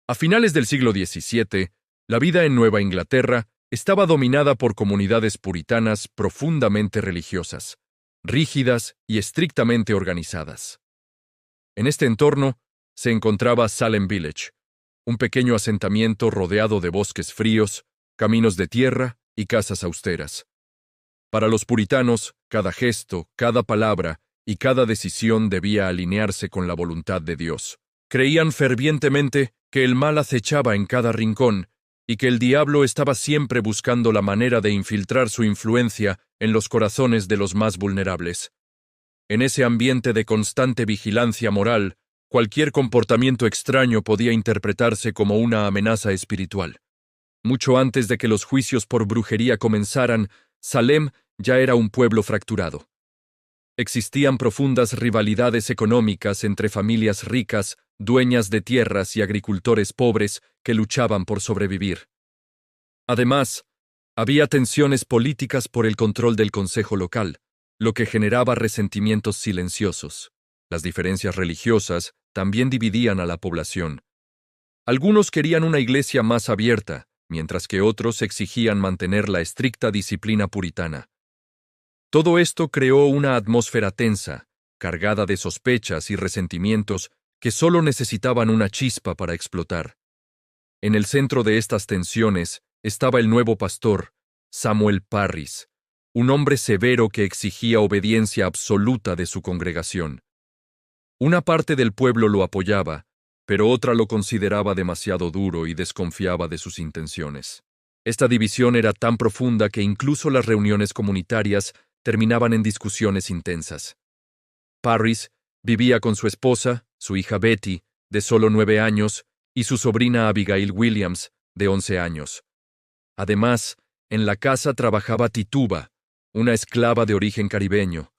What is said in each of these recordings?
A finales del siglo XVII, la vida en Nueva Inglaterra estaba dominada por comunidades puritanas profundamente religiosas, rígidas y estrictamente organizadas. En este entorno se encontraba Salem Village, un pequeño asentamiento rodeado de bosques fríos, caminos de tierra y casas austeras. Para los puritanos, cada gesto, cada palabra y cada decisión debía alinearse con la voluntad de Dios. Creían fervientemente que el mal acechaba en cada rincón y que el diablo estaba siempre buscando la manera de infiltrar su influencia en los corazones de los más vulnerables. En ese ambiente de constante vigilancia moral, cualquier comportamiento extraño podía interpretarse como una amenaza espiritual. Mucho antes de que los juicios por brujería comenzaran, Salem ya era un pueblo fracturado. Existían profundas rivalidades económicas entre familias ricas, dueñas de tierras y agricultores pobres que luchaban por sobrevivir. Además, había tensiones políticas por el control del consejo local, lo que generaba resentimientos silenciosos. Las diferencias religiosas también dividían a la población. Algunos querían una iglesia más abierta, mientras que otros exigían mantener la estricta disciplina puritana. Todo esto creó una atmósfera tensa, cargada de sospechas y resentimientos que solo necesitaban una chispa para explotar. En el centro de estas tensiones estaba el nuevo pastor, Samuel Parris, un hombre severo que exigía obediencia absoluta de su congregación. Una parte del pueblo lo apoyaba, pero otra lo consideraba demasiado duro y desconfiaba de sus intenciones. Esta división era tan profunda que incluso las reuniones comunitarias terminaban en discusiones intensas. Parris vivía con su esposa, su hija Betty, de solo 9 años, y su sobrina Abigail Williams, de 11 años. Además, en la casa trabajaba Tituba, una esclava de origen caribeño,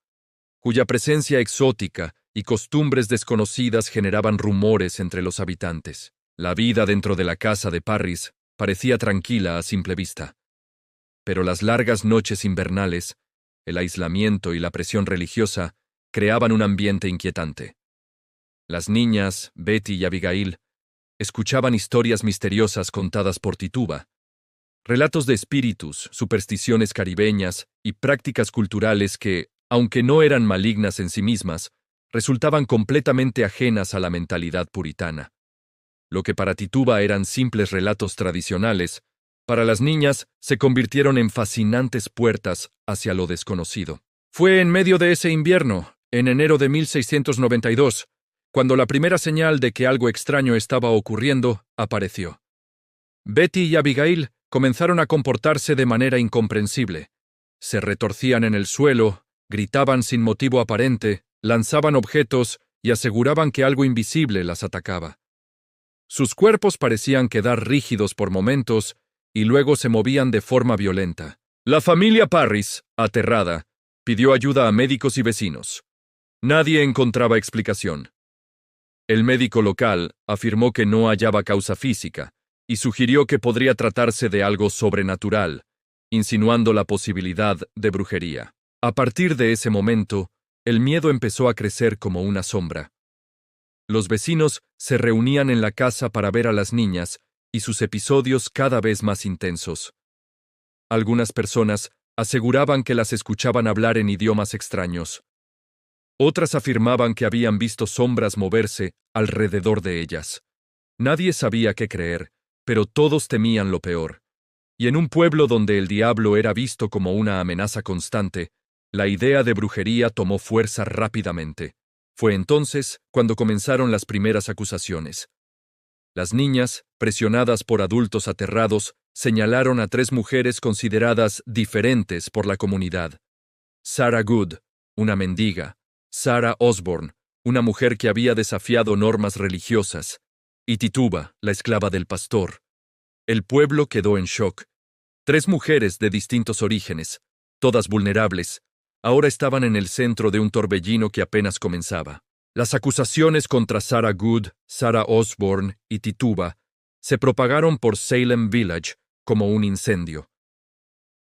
cuya presencia exótica y costumbres desconocidas generaban rumores entre los habitantes. La vida dentro de la casa de Parris parecía tranquila a simple vista. Pero las largas noches invernales, el aislamiento y la presión religiosa creaban un ambiente inquietante. Las niñas, Betty y Abigail, escuchaban historias misteriosas contadas por Tituba, relatos de espíritus, supersticiones caribeñas y prácticas culturales que, aunque no eran malignas en sí mismas, resultaban completamente ajenas a la mentalidad puritana. Lo que para Tituba eran simples relatos tradicionales, para las niñas se convirtieron en fascinantes puertas hacia lo desconocido. Fue en medio de ese invierno, en enero de 1692, cuando la primera señal de que algo extraño estaba ocurriendo apareció. Betty y Abigail comenzaron a comportarse de manera incomprensible. Se retorcían en el suelo, gritaban sin motivo aparente, lanzaban objetos y aseguraban que algo invisible las atacaba. Sus cuerpos parecían quedar rígidos por momentos y luego se movían de forma violenta. La familia Parris, aterrada, pidió ayuda a médicos y vecinos. Nadie encontraba explicación. El médico local afirmó que no hallaba causa física y sugirió que podría tratarse de algo sobrenatural, insinuando la posibilidad de brujería. A partir de ese momento, el miedo empezó a crecer como una sombra. Los vecinos se reunían en la casa para ver a las niñas y sus episodios cada vez más intensos. Algunas personas aseguraban que las escuchaban hablar en idiomas extraños. Otras afirmaban que habían visto sombras moverse alrededor de ellas. Nadie sabía qué creer, pero todos temían lo peor. Y en un pueblo donde el diablo era visto como una amenaza constante, la idea de brujería tomó fuerza rápidamente. Fue entonces cuando comenzaron las primeras acusaciones. Las niñas, presionadas por adultos aterrados, señalaron a 3 mujeres consideradas diferentes por la comunidad. Sarah Good, una mendiga, Sarah Osborne, una mujer que había desafiado normas religiosas, y Tituba, la esclava del pastor. El pueblo quedó en shock. 3 mujeres de distintos orígenes, todas vulnerables, ahora estaban en el centro de un torbellino que apenas comenzaba. Las acusaciones contra Sarah Good, Sarah Osborne y Tituba se propagaron por Salem Village como un incendio.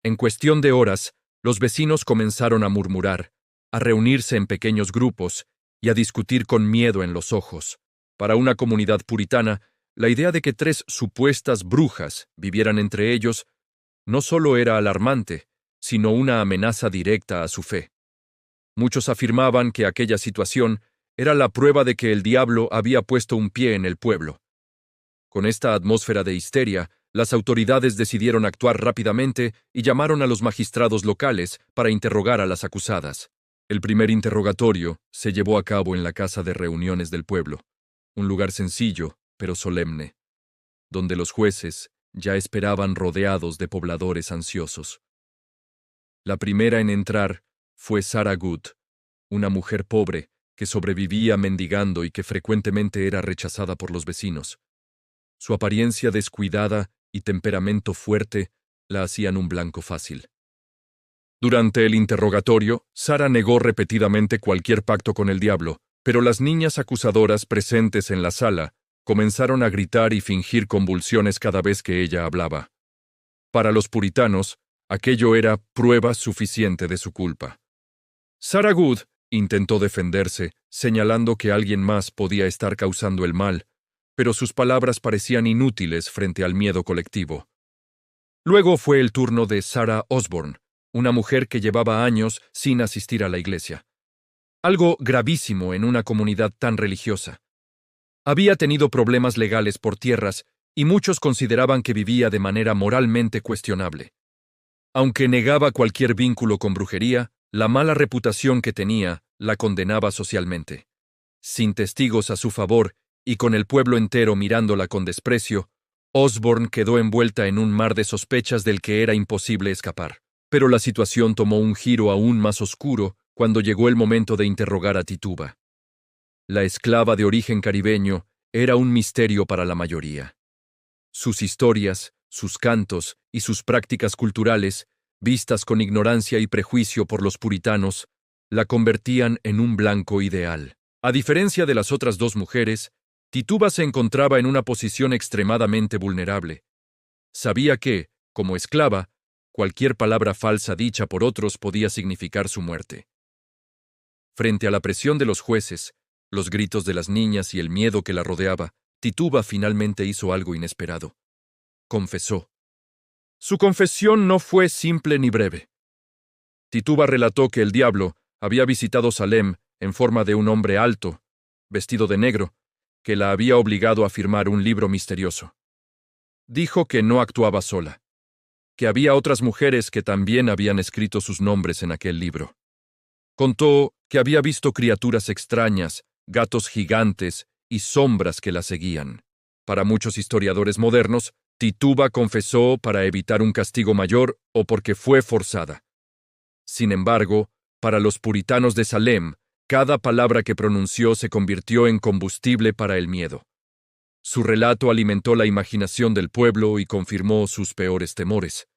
En cuestión de horas, los vecinos comenzaron a murmurar, a reunirse en pequeños grupos y a discutir con miedo en los ojos. Para una comunidad puritana, la idea de que 3 supuestas brujas vivieran entre ellos no solo era alarmante, sino una amenaza directa a su fe. Muchos afirmaban que aquella situación era la prueba de que el diablo había puesto un pie en el pueblo. Con esta atmósfera de histeria, las autoridades decidieron actuar rápidamente y llamaron a los magistrados locales para interrogar a las acusadas. El primer interrogatorio se llevó a cabo en la casa de reuniones del pueblo, un lugar sencillo, pero solemne, donde los jueces ya esperaban rodeados de pobladores ansiosos. La primera en entrar fue Sarah Good, una mujer pobre que sobrevivía mendigando y que frecuentemente era rechazada por los vecinos. Su apariencia descuidada y temperamento fuerte la hacían un blanco fácil. Durante el interrogatorio, Sarah negó repetidamente cualquier pacto con el diablo, pero las niñas acusadoras presentes en la sala comenzaron a gritar y fingir convulsiones cada vez que ella hablaba. Para los puritanos, aquello era prueba suficiente de su culpa. Sarah Good intentó defenderse, señalando que alguien más podía estar causando el mal, pero sus palabras parecían inútiles frente al miedo colectivo. Luego fue el turno de Sarah Osborne, una mujer que llevaba años sin asistir a la iglesia. Algo gravísimo en una comunidad tan religiosa. Había tenido problemas legales por tierras y muchos consideraban que vivía de manera moralmente cuestionable. Aunque negaba cualquier vínculo con brujería, la mala reputación que tenía la condenaba socialmente. Sin testigos a su favor y con el pueblo entero mirándola con desprecio, Osborne quedó envuelta en un mar de sospechas del que era imposible escapar. Pero la situación tomó un giro aún más oscuro cuando llegó el momento de interrogar a Tituba. La esclava de origen caribeño era un misterio para la mayoría. Sus historias, sus cantos y sus prácticas culturales, vistas con ignorancia y prejuicio por los puritanos, la convertían en un blanco ideal. A diferencia de las otras 2 mujeres, Tituba se encontraba en una posición extremadamente vulnerable. Sabía que, como esclava, cualquier palabra falsa dicha por otros podía significar su muerte. Frente a la presión de los jueces, los gritos de las niñas y el miedo que la rodeaba, Tituba finalmente hizo algo inesperado. Confesó. Su confesión no fue simple ni breve. Tituba relató que el diablo había visitado Salem en forma de un hombre alto, vestido de negro, que la había obligado a firmar un libro misterioso. Dijo que no actuaba sola, que había otras mujeres que también habían escrito sus nombres en aquel libro. Contó que había visto criaturas extrañas, gatos gigantes y sombras que la seguían. Para muchos historiadores modernos, Tituba confesó para evitar un castigo mayor o porque fue forzada. Sin embargo, para los puritanos de Salem, cada palabra que pronunció se convirtió en combustible para el miedo. Su relato alimentó la imaginación del pueblo y confirmó sus peores temores.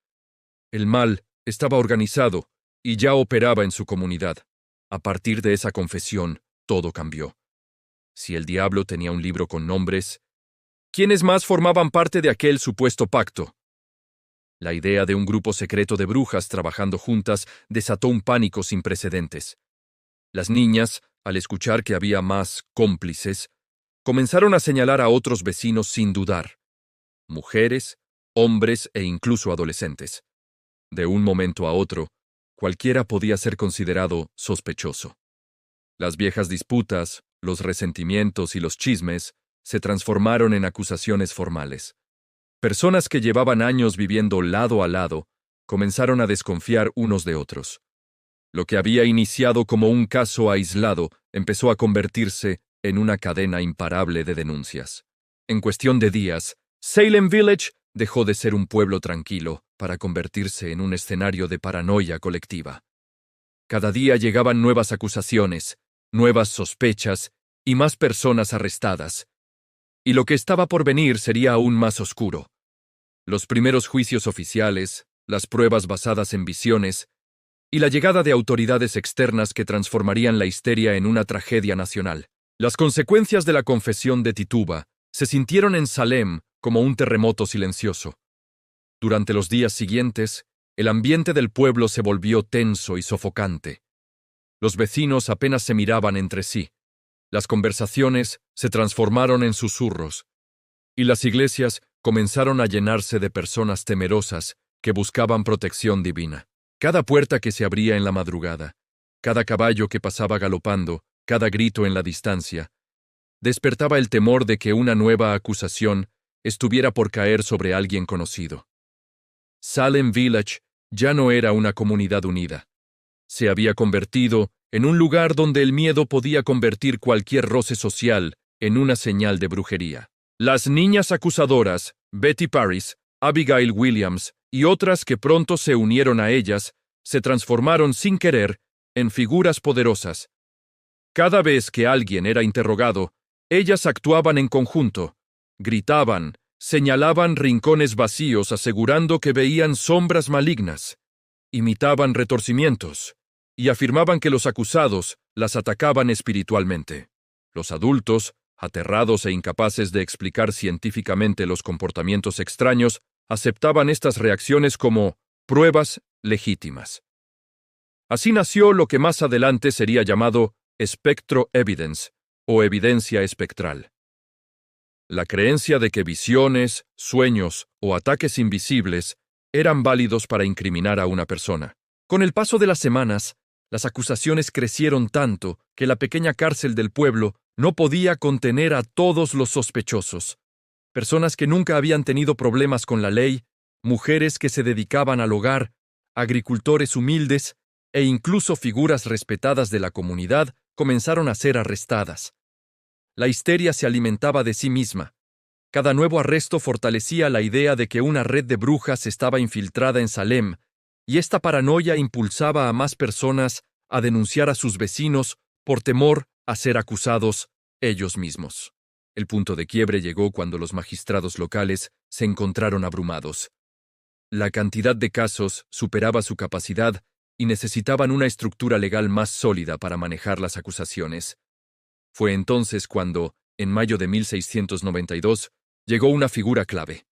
El mal estaba organizado y ya operaba en su comunidad. A partir de esa confesión, todo cambió. Si el diablo tenía un libro con nombres, ¿quiénes más formaban parte de aquel supuesto pacto? La idea de un grupo secreto de brujas trabajando juntas desató un pánico sin precedentes. Las niñas, al escuchar que había más cómplices, comenzaron a señalar a otros vecinos sin dudar. Mujeres, hombres e incluso adolescentes. De un momento a otro, cualquiera podía ser considerado sospechoso. Las viejas disputas, los resentimientos y los chismes se transformaron en acusaciones formales. Personas que llevaban años viviendo lado a lado comenzaron a desconfiar unos de otros. Lo que había iniciado como un caso aislado empezó a convertirse en una cadena imparable de denuncias. En cuestión de días, Salem Village dejó de ser un pueblo tranquilo para convertirse en un escenario de paranoia colectiva. Cada día llegaban nuevas acusaciones, nuevas sospechas y más personas arrestadas. Y lo que estaba por venir sería aún más oscuro. Los primeros juicios oficiales, las pruebas basadas en visiones y la llegada de autoridades externas que transformarían la histeria en una tragedia nacional. Las consecuencias de la confesión de Tituba se sintieron en Salem como un terremoto silencioso. Durante los días siguientes, el ambiente del pueblo se volvió tenso y sofocante. Los vecinos apenas se miraban entre sí. Las conversaciones se transformaron en susurros. y las iglesias comenzaron a llenarse de personas temerosas que buscaban protección divina. Cada puerta que se abría en la madrugada, cada caballo que pasaba galopando, cada grito en la distancia, despertaba el temor de que una nueva acusación estuviera por caer sobre alguien conocido. Salem Village ya no era una comunidad unida. Se había convertido en un lugar donde el miedo podía convertir cualquier roce social en una señal de brujería. Las niñas acusadoras, Betty Paris, Abigail Williams y otras que pronto se unieron a ellas, se transformaron sin querer en figuras poderosas. Cada vez que alguien era interrogado, ellas actuaban en conjunto, gritaban, señalaban rincones vacíos asegurando que veían sombras malignas, imitaban retorcimientos y afirmaban que los acusados las atacaban espiritualmente. Los adultos, aterrados e incapaces de explicar científicamente los comportamientos extraños, aceptaban estas reacciones como pruebas legítimas. Así nació lo que más adelante sería llamado spectro evidence o evidencia espectral. La creencia de que visiones, sueños o ataques invisibles eran válidos para incriminar a una persona. Con el paso de las semanas, las acusaciones crecieron tanto que la pequeña cárcel del pueblo no podía contener a todos los sospechosos. Personas que nunca habían tenido problemas con la ley, mujeres que se dedicaban al hogar, agricultores humildes e incluso figuras respetadas de la comunidad comenzaron a ser arrestadas. La histeria se alimentaba de sí misma. Cada nuevo arresto fortalecía la idea de que una red de brujas estaba infiltrada en Salem, y esta paranoia impulsaba a más personas a denunciar a sus vecinos por temor a ser acusados ellos mismos. El punto de quiebre llegó cuando los magistrados locales se encontraron abrumados. La cantidad de casos superaba su capacidad y necesitaban una estructura legal más sólida para manejar las acusaciones. Fue entonces cuando, en mayo de 1692, llegó una figura clave.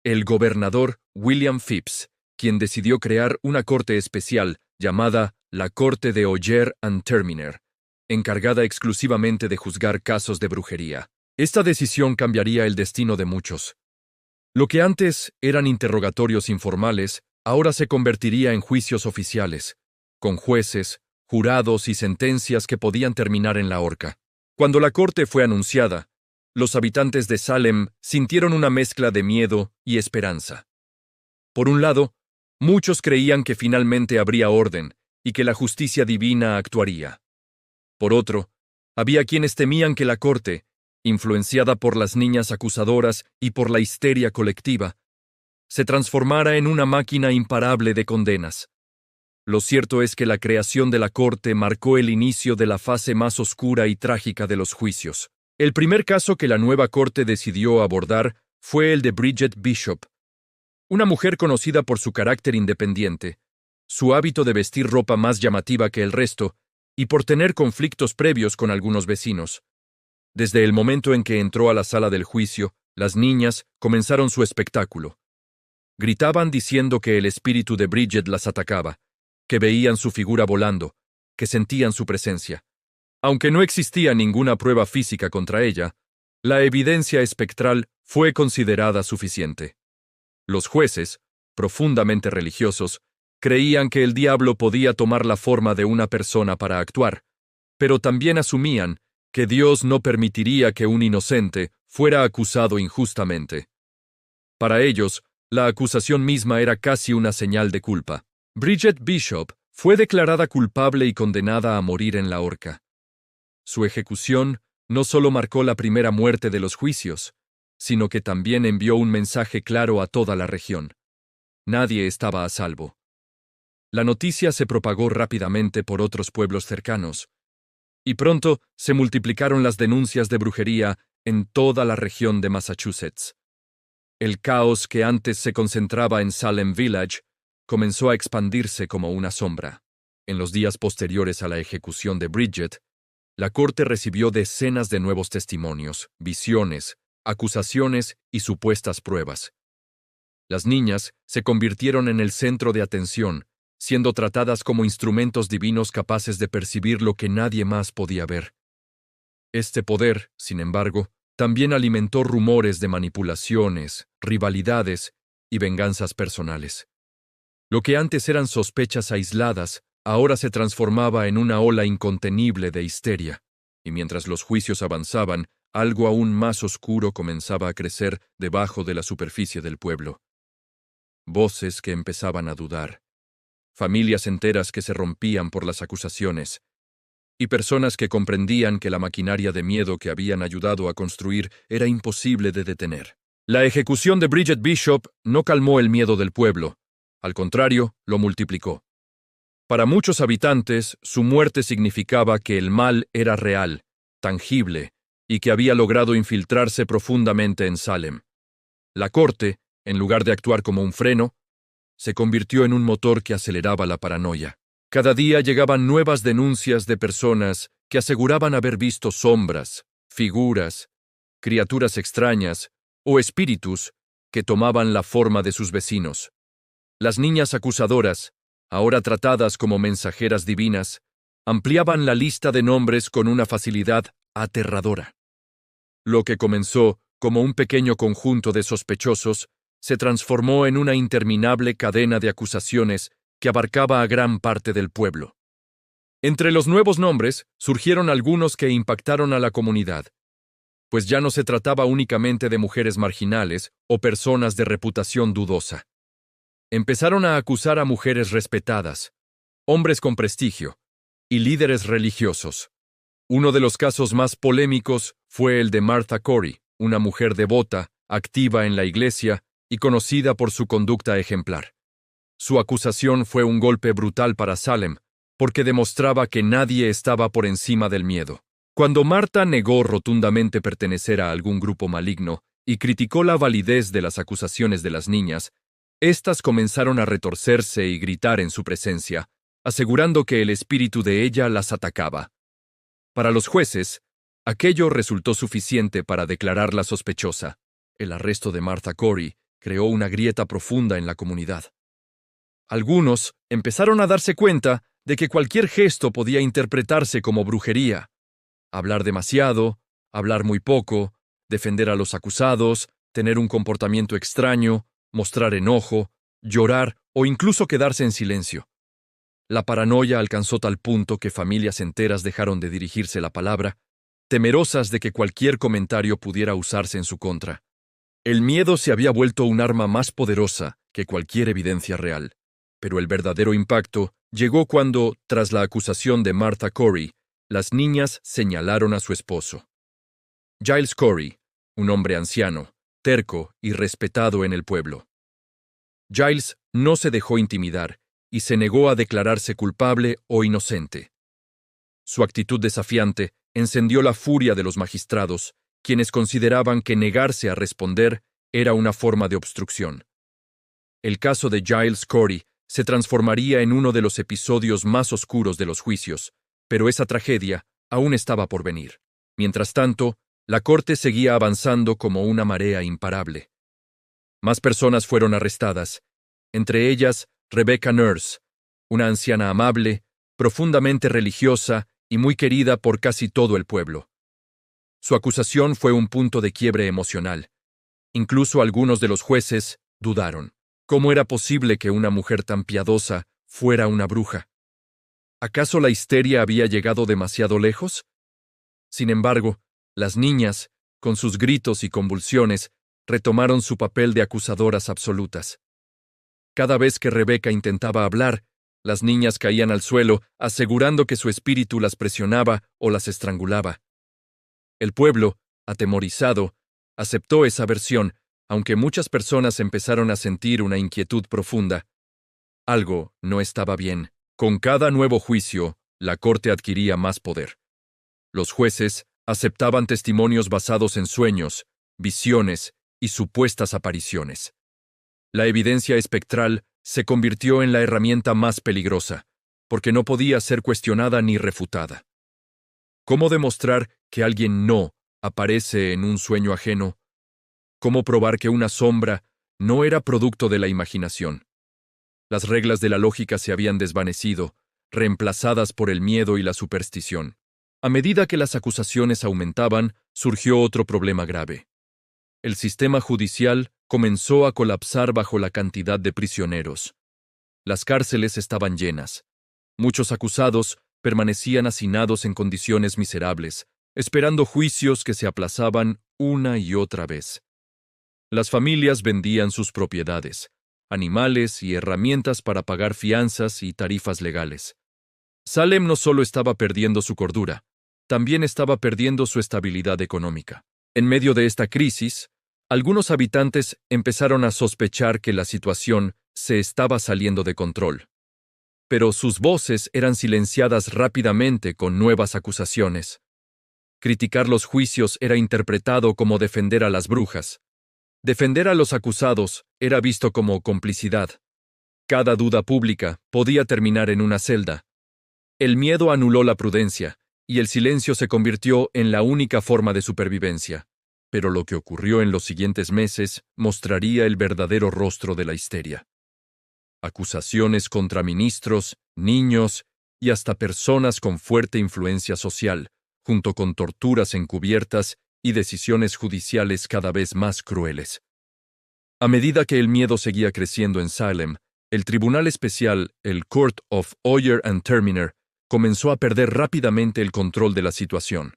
El gobernador William Phips, quien decidió crear una corte especial llamada la Corte de Oyer and Terminer, encargada exclusivamente de juzgar casos de brujería. Esta decisión cambiaría el destino de muchos. Lo que antes eran interrogatorios informales, ahora se convertiría en juicios oficiales, con jueces, jurados y sentencias que podían terminar en la horca. Cuando la corte fue anunciada, los habitantes de Salem sintieron una mezcla de miedo y esperanza. Por un lado, muchos creían que finalmente habría orden y que la justicia divina actuaría. Por otro, había quienes temían que la corte, influenciada por las niñas acusadoras y por la histeria colectiva, se transformara en una máquina imparable de condenas. Lo cierto es que la creación de la corte marcó el inicio de la fase más oscura y trágica de los juicios. El primer caso que la nueva corte decidió abordar fue el de Bridget Bishop, una mujer conocida por su carácter independiente, su hábito de vestir ropa más llamativa que el resto y por tener conflictos previos con algunos vecinos. Desde el momento en que entró a la sala del juicio, las niñas comenzaron su espectáculo. Gritaban diciendo que el espíritu de Bridget las atacaba, que veían su figura volando, que sentían su presencia. Aunque no existía ninguna prueba física contra ella, la evidencia espectral fue considerada suficiente. Los jueces, profundamente religiosos, creían que el diablo podía tomar la forma de una persona para actuar, pero también asumían que Dios no permitiría que un inocente fuera acusado injustamente. Para ellos, la acusación misma era casi una señal de culpa. Bridget Bishop fue declarada culpable y condenada a morir en la horca. Su ejecución no solo marcó la primera muerte de los juicios, sino que también envió un mensaje claro a toda la región. Nadie estaba a salvo. La noticia se propagó rápidamente por otros pueblos cercanos, y pronto se multiplicaron las denuncias de brujería en toda la región de Massachusetts. El caos que antes se concentraba en Salem Village comenzó a expandirse como una sombra. En los días posteriores a la ejecución de Bridget, la corte recibió decenas de nuevos testimonios, visiones, acusaciones y supuestas pruebas. Las niñas se convirtieron en el centro de atención, siendo tratadas como instrumentos divinos capaces de percibir lo que nadie más podía ver. Este poder, sin embargo, también alimentó rumores de manipulaciones, rivalidades y venganzas personales. Lo que antes eran sospechas aisladas, ahora se transformaba en una ola incontenible de histeria, y mientras los juicios avanzaban, algo aún más oscuro comenzaba a crecer debajo de la superficie del pueblo. Voces que empezaban a dudar, familias enteras que se rompían por las acusaciones, y personas que comprendían que la maquinaria de miedo que habían ayudado a construir era imposible de detener. La ejecución de Bridget Bishop no calmó el miedo del pueblo, al contrario, lo multiplicó. Para muchos habitantes, su muerte significaba que el mal era real, tangible, y que había logrado infiltrarse profundamente en Salem. La corte, en lugar de actuar como un freno, se convirtió en un motor que aceleraba la paranoia. Cada día llegaban nuevas denuncias de personas que aseguraban haber visto sombras, figuras, criaturas extrañas o espíritus que tomaban la forma de sus vecinos. Las niñas acusadoras, ahora tratadas como mensajeras divinas, ampliaban la lista de nombres con una facilidad aterradora. Lo que comenzó como un pequeño conjunto de sospechosos se transformó en una interminable cadena de acusaciones que abarcaba a gran parte del pueblo. Entre los nuevos nombres surgieron algunos que impactaron a la comunidad, pues ya no se trataba únicamente de mujeres marginales o personas de reputación dudosa. Empezaron a acusar a mujeres respetadas, hombres con prestigio y líderes religiosos. Uno de los casos más polémicos fue el de Martha Corey, una mujer devota, activa en la iglesia y conocida por su conducta ejemplar. Su acusación fue un golpe brutal para Salem, porque demostraba que nadie estaba por encima del miedo. Cuando Martha negó rotundamente pertenecer a algún grupo maligno y criticó la validez de las acusaciones de las niñas, éstas comenzaron a retorcerse y gritar en su presencia, asegurando que el espíritu de ella las atacaba. Para los jueces, aquello resultó suficiente para declararla sospechosa. El arresto de Martha Corey creó una grieta profunda en la comunidad. Algunos empezaron a darse cuenta de que cualquier gesto podía interpretarse como brujería. Hablar demasiado, hablar muy poco, defender a los acusados, tener un comportamiento extraño, mostrar enojo, llorar o incluso quedarse en silencio. La paranoia alcanzó tal punto que familias enteras dejaron de dirigirse la palabra, temerosas de que cualquier comentario pudiera usarse en su contra. El miedo se había vuelto un arma más poderosa que cualquier evidencia real. Pero el verdadero impacto llegó cuando, tras la acusación de Martha Corey, las niñas señalaron a su esposo. Giles Corey, un hombre anciano, terco y respetado en el pueblo. Giles no se dejó intimidar y se negó a declararse culpable o inocente. Su actitud desafiante encendió la furia de los magistrados, quienes consideraban que negarse a responder era una forma de obstrucción. El caso de Giles Corey se transformaría en uno de los episodios más oscuros de los juicios, pero esa tragedia aún estaba por venir. Mientras tanto, la corte seguía avanzando como una marea imparable. Más personas fueron arrestadas, entre ellas Rebecca Nurse, una anciana amable, profundamente religiosa y muy querida por casi todo el pueblo. Su acusación fue un punto de quiebre emocional. Incluso algunos de los jueces dudaron. ¿Cómo era posible que una mujer tan piadosa fuera una bruja? ¿Acaso la histeria había llegado demasiado lejos? Sin embargo, las niñas, con sus gritos y convulsiones, retomaron su papel de acusadoras absolutas. Cada vez que Rebecca intentaba hablar, las niñas caían al suelo, asegurando que su espíritu las presionaba o las estrangulaba. El pueblo, atemorizado, aceptó esa versión, aunque muchas personas empezaron a sentir una inquietud profunda. Algo no estaba bien. Con cada nuevo juicio, la corte adquiría más poder. Los jueces aceptaban testimonios basados en sueños, visiones y supuestas apariciones. La evidencia espectral se convirtió en la herramienta más peligrosa, porque no podía ser cuestionada ni refutada. ¿Cómo demostrar que alguien no aparece en un sueño ajeno? ¿Cómo probar que una sombra no era producto de la imaginación? Las reglas de la lógica se habían desvanecido, reemplazadas por el miedo y la superstición. A medida que las acusaciones aumentaban, surgió otro problema grave. El sistema judicial comenzó a colapsar bajo la cantidad de prisioneros. Las cárceles estaban llenas. Muchos acusados permanecían hacinados en condiciones miserables, esperando juicios que se aplazaban una y otra vez. Las familias vendían sus propiedades, animales y herramientas para pagar fianzas y tarifas legales. Salem no solo estaba perdiendo su cordura, también estaba perdiendo su estabilidad económica. En medio de esta crisis, algunos habitantes empezaron a sospechar que la situación se estaba saliendo de control. Pero sus voces eran silenciadas rápidamente con nuevas acusaciones. Criticar los juicios era interpretado como defender a las brujas. Defender a los acusados era visto como complicidad. Cada duda pública podía terminar en una celda. El miedo anuló la prudencia, y el silencio se convirtió en la única forma de supervivencia. Pero lo que ocurrió en los siguientes meses mostraría el verdadero rostro de la histeria. Acusaciones contra ministros, niños y hasta personas con fuerte influencia social, junto con torturas encubiertas y decisiones judiciales cada vez más crueles. A medida que el miedo seguía creciendo en Salem, el Tribunal Especial, el Court of Oyer and Terminer, comenzó a perder rápidamente el control de la situación.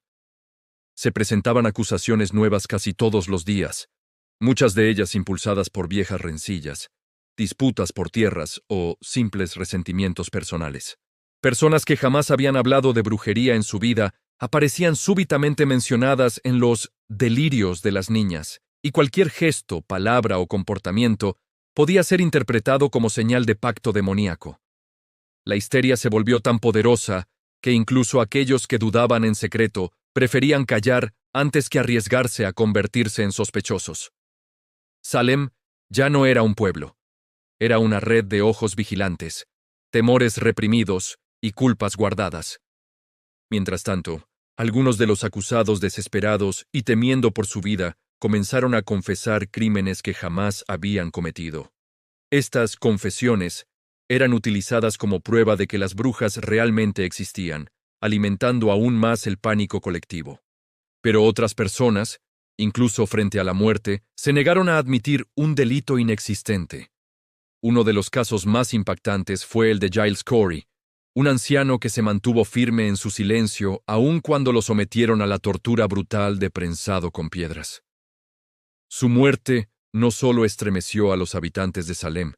Se presentaban acusaciones nuevas casi todos los días, muchas de ellas impulsadas por viejas rencillas, disputas por tierras o simples resentimientos personales. Personas que jamás habían hablado de brujería en su vida aparecían súbitamente mencionadas en los delirios de las niñas, y cualquier gesto, palabra o comportamiento podía ser interpretado como señal de pacto demoníaco. La histeria se volvió tan poderosa que incluso aquellos que dudaban en secreto preferían callar antes que arriesgarse a convertirse en sospechosos. Salem ya no era un pueblo. Era una red de ojos vigilantes, temores reprimidos y culpas guardadas. Mientras tanto, algunos de los acusados desesperados y temiendo por su vida comenzaron a confesar crímenes que jamás habían cometido. Estas confesiones eran utilizadas como prueba de que las brujas realmente existían, alimentando aún más el pánico colectivo. Pero otras personas, incluso frente a la muerte, se negaron a admitir un delito inexistente. Uno de los casos más impactantes fue el de Giles Corey, un anciano que se mantuvo firme en su silencio aun cuando lo sometieron a la tortura brutal de prensado con piedras. Su muerte no solo estremeció a los habitantes de Salem,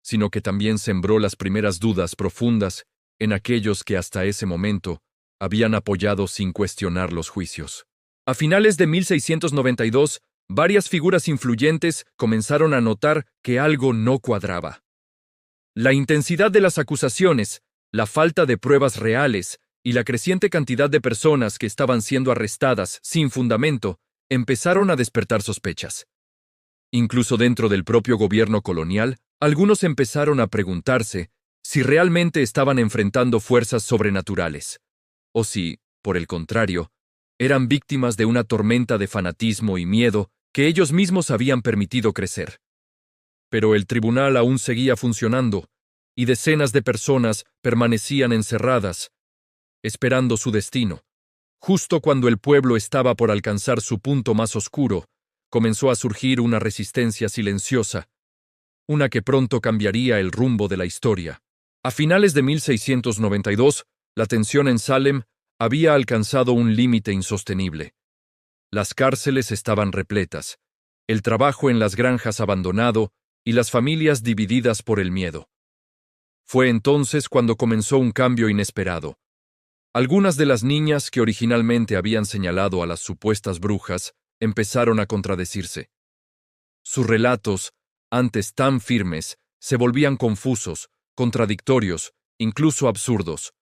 sino que también sembró las primeras dudas profundas en aquellos que hasta ese momento habían apoyado sin cuestionar los juicios. A finales de 1692, varias figuras influyentes comenzaron a notar que algo no cuadraba. La intensidad de las acusaciones, la falta de pruebas reales y la creciente cantidad de personas que estaban siendo arrestadas sin fundamento empezaron a despertar sospechas. Incluso dentro del propio gobierno colonial, algunos empezaron a preguntarse si realmente estaban enfrentando fuerzas sobrenaturales, o si, por el contrario, eran víctimas de una tormenta de fanatismo y miedo que ellos mismos habían permitido crecer. Pero el tribunal aún seguía funcionando, y decenas de personas permanecían encerradas, esperando su destino. Justo cuando el pueblo estaba por alcanzar su punto más oscuro, comenzó a surgir una resistencia silenciosa, una que pronto cambiaría el rumbo de la historia. A finales de 1692, la tensión en Salem había alcanzado un límite insostenible. Las cárceles estaban repletas, el trabajo en las granjas abandonado y las familias divididas por el miedo. Fue entonces cuando comenzó un cambio inesperado. Algunas de las niñas que originalmente habían señalado a las supuestas brujas empezaron a contradecirse. Sus relatos, antes tan firmes, se volvían confusos, contradictorios, incluso absurdos.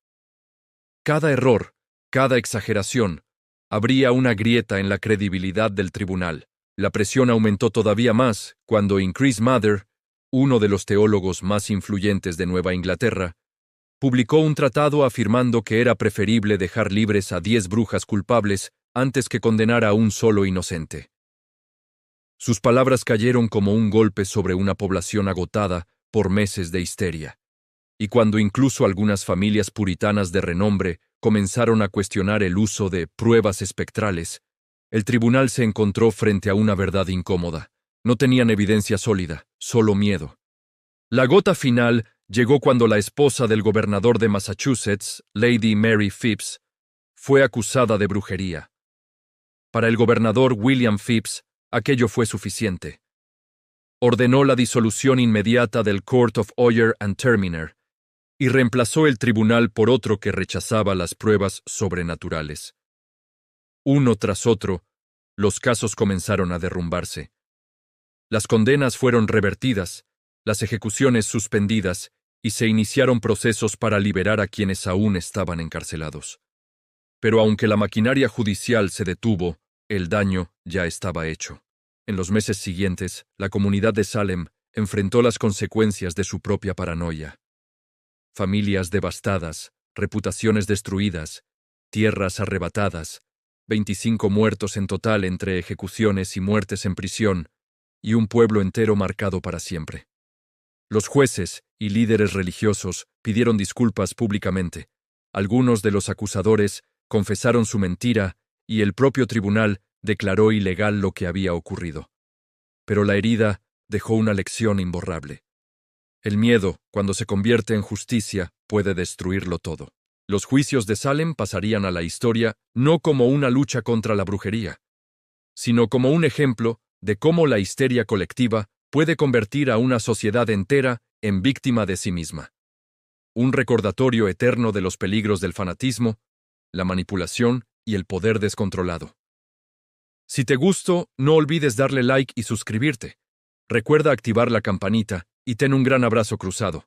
Cada error, cada exageración, abría una grieta en la credibilidad del tribunal. La presión aumentó todavía más cuando Increase Mather, uno de los teólogos más influyentes de Nueva Inglaterra, publicó un tratado afirmando que era preferible dejar libres a 10 brujas culpables antes que condenar a un solo inocente. Sus palabras cayeron como un golpe sobre una población agotada por meses de histeria. Y cuando incluso algunas familias puritanas de renombre comenzaron a cuestionar el uso de pruebas espectrales, El tribunal se encontró frente a una verdad incómoda. No tenían evidencia sólida, solo miedo. La gota final llegó cuando la esposa del gobernador de Massachusetts, Lady Mary Phips, fue acusada de brujería. Para el gobernador William Phips, aquello fue suficiente. Ordenó la disolución inmediata del Court of Oyer and Terminer y reemplazó el tribunal por otro que rechazaba las pruebas sobrenaturales. Uno tras otro, los casos comenzaron a derrumbarse. Las condenas fueron revertidas, las ejecuciones suspendidas y se iniciaron procesos para liberar a quienes aún estaban encarcelados. Pero aunque la maquinaria judicial se detuvo, el daño ya estaba hecho. En los meses siguientes, la comunidad de Salem enfrentó las consecuencias de su propia paranoia. Familias devastadas, reputaciones destruidas, tierras arrebatadas, 25 muertos en total entre ejecuciones y muertes en prisión, y un pueblo entero marcado para siempre. Los jueces y líderes religiosos pidieron disculpas públicamente. Algunos de los acusadores confesaron su mentira y el propio tribunal declaró ilegal lo que había ocurrido. Pero la herida dejó una lección imborrable. El miedo, cuando se convierte en justicia, puede destruirlo todo. Los juicios de Salem pasarían a la historia no como una lucha contra la brujería, sino como un ejemplo de cómo la histeria colectiva puede convertir a una sociedad entera en víctima de sí misma. Un recordatorio eterno de los peligros del fanatismo, la manipulación y el poder descontrolado. Si te gustó, no olvides darle like y suscribirte. Recuerda activar la campanita y ten un gran abrazo cruzado.